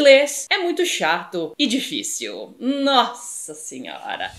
Inglês é muito chato e difícil. Nossa Senhora!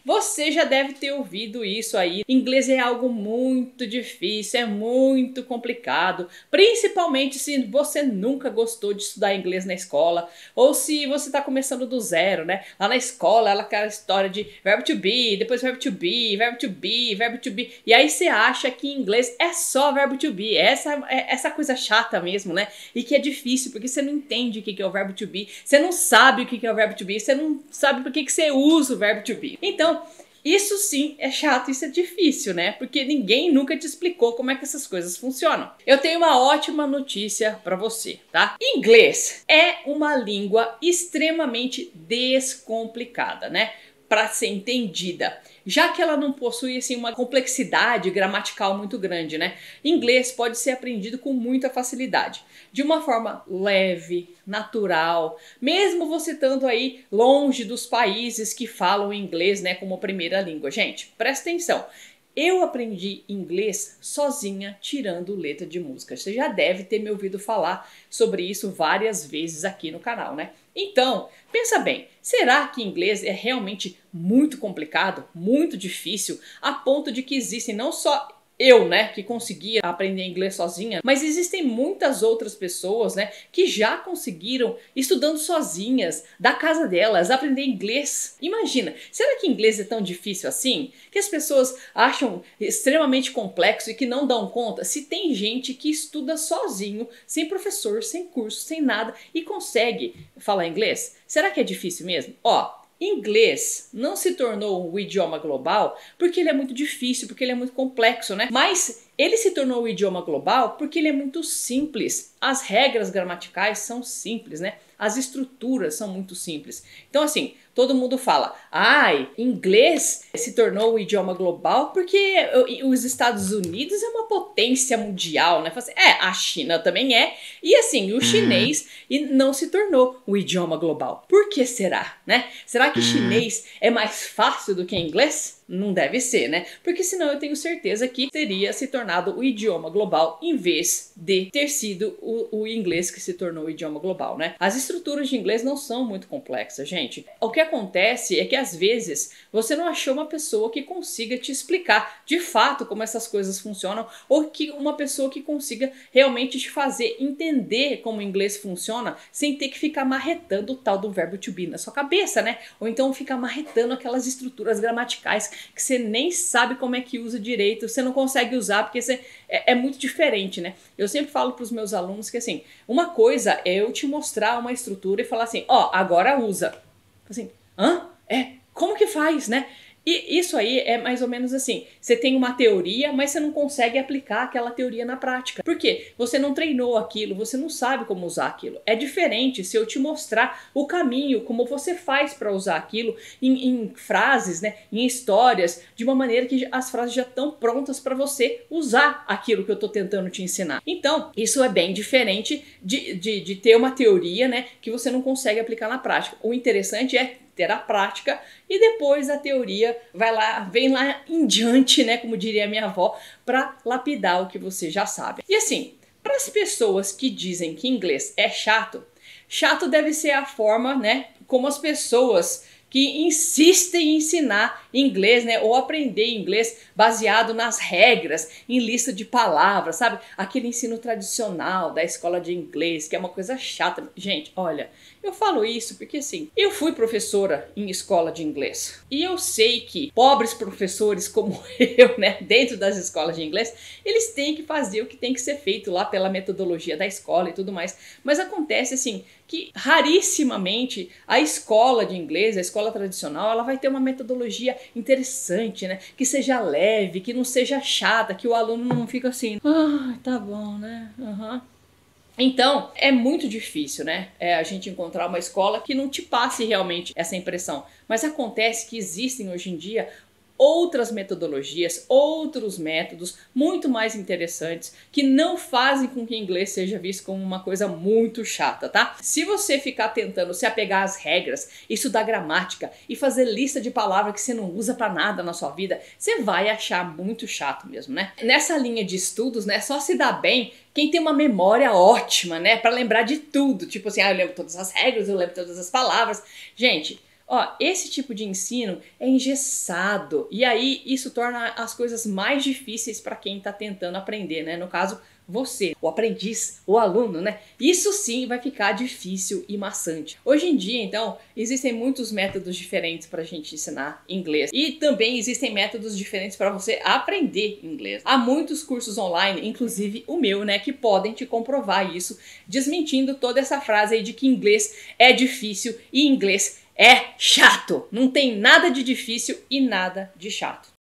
Você já deve ter ouvido isso aí. Inglês é algo muito difícil, é muito complicado, principalmente se você nunca gostou de estudar inglês na escola, ou se você está começando do zero, né? Lá na escola, aquela história de verbo to be, depois verbo to be, verbo to be, verbo to be, e aí você acha que em inglês é só verbo to be, essa coisa chata mesmo, né? E que é difícil, porque você não entende o que é o verbo to be, você não sabe o que é o verbo to be, você não sabe por que você usa o verbo to be. Então, isso sim é chato, isso é difícil, né? Porque ninguém nunca te explicou como é que essas coisas funcionam. Eu tenho uma ótima notícia para você, tá? Inglês é uma língua extremamente descomplicada, né? Para ser entendida, já que ela não possui assim uma complexidade gramatical muito grande, né? Inglês pode ser aprendido com muita facilidade, de uma forma leve, natural, mesmo você estando aí longe dos países que falam inglês, né, como primeira língua. Gente, presta atenção. Eu aprendi inglês sozinha, tirando letra de música. Você já deve ter me ouvido falar sobre isso várias vezes aqui no canal, né? Então, pensa bem, será que inglês é realmente muito complicado, muito difícil, a ponto de que existem não só eu, né, que conseguia aprender inglês sozinha, mas existem muitas outras pessoas, né, que já conseguiram, estudando sozinhas, da casa delas, aprender inglês. Imagina, será que inglês é tão difícil assim? Que as pessoas acham extremamente complexo e que não dão conta? Se tem gente que estuda sozinho, sem professor, sem curso, sem nada, e consegue falar inglês, será que é difícil mesmo? Ó, inglês não se tornou um idioma global porque ele é muito difícil, porque ele é muito complexo, né? Mas ele se tornou um idioma global porque ele é muito simples. As regras gramaticais são simples, né? As estruturas são muito simples. Então, assim, todo mundo fala, ai, inglês se tornou um idioma global porque os Estados Unidos é uma potência mundial, né? Assim, a China também é. E assim, o chinês não se tornou um idioma global. Por que será, né? Será que chinês é mais fácil do que inglês? Não deve ser, né? Porque senão eu tenho certeza que teria se tornado o idioma global em vez de ter sido o inglês que se tornou o idioma global, né? As estruturas de inglês não são muito complexas, gente. O que acontece é que às vezes você não achou uma pessoa que consiga te explicar de fato como essas coisas funcionam, ou que uma pessoa que consiga realmente te fazer entender como o inglês funciona sem ter que ficar marretando o tal do verbo to be na sua cabeça, né? Ou então ficar marretando aquelas estruturas gramaticais que você nem sabe como é que usa direito, você não consegue usar porque é muito diferente, né? Eu sempre falo para os meus alunos que assim, uma coisa é eu te mostrar uma estrutura e falar assim, ó, agora usa. Assim, hã? Como que faz, né? E isso aí é mais ou menos assim, você tem uma teoria, mas você não consegue aplicar aquela teoria na prática. Por quê? Você não treinou aquilo, você não sabe como usar aquilo. É diferente se eu te mostrar o caminho, como você faz para usar aquilo em frases, né, em histórias, de uma maneira que as frases já estão prontas para você usar aquilo que eu estou tentando te ensinar. Então, isso é bem diferente de ter uma teoria, né, que você não consegue aplicar na prática. O interessante é ter a prática e depois a teoria vem lá em diante, né, como diria a minha avó, para lapidar o que você já sabe. E assim, para as pessoas que dizem que inglês é chato, chato deve ser a forma, né, como as pessoas que insistem em ensinar inglês, né, ou aprender inglês baseado nas regras, em lista de palavras, sabe? Aquele ensino tradicional da escola de inglês, que é uma coisa chata. Gente, olha, eu falo isso porque assim, eu fui professora em escola de inglês e eu sei que pobres professores como eu, né, dentro das escolas de inglês, eles têm que fazer o que tem que ser feito lá pela metodologia da escola e tudo mais. Mas acontece assim, que rarissimamente a escola de inglês, a escola tradicional, ela vai ter uma metodologia interessante, né? Que seja leve, que não seja chata, que o aluno não fica assim, tá bom, né? Então, é muito difícil, né? A gente encontrar uma escola que não te passe realmente essa impressão. Mas acontece que existem hoje em dia outras metodologias, outros métodos muito mais interessantes que não fazem com que o inglês seja visto como uma coisa muito chata, tá? Se você ficar tentando se apegar às regras, estudar gramática e fazer lista de palavras que você não usa pra nada na sua vida, você vai achar muito chato mesmo, né? Nessa linha de estudos, né, só se dá bem quem tem uma memória ótima, né, pra lembrar de tudo. Tipo assim, eu lembro todas as regras, eu lembro todas as palavras. Gente, ó, esse tipo de ensino é engessado e aí isso torna as coisas mais difíceis para quem está tentando aprender, né? No caso, você, o aprendiz, o aluno, né? Isso sim vai ficar difícil e maçante. Hoje em dia, então, existem muitos métodos diferentes para a gente ensinar inglês e também existem métodos diferentes para você aprender inglês. Há muitos cursos online, inclusive o meu, né, que podem te comprovar isso, desmentindo toda essa frase aí de que inglês é difícil e inglês é chato. Não tem nada de difícil e nada de chato.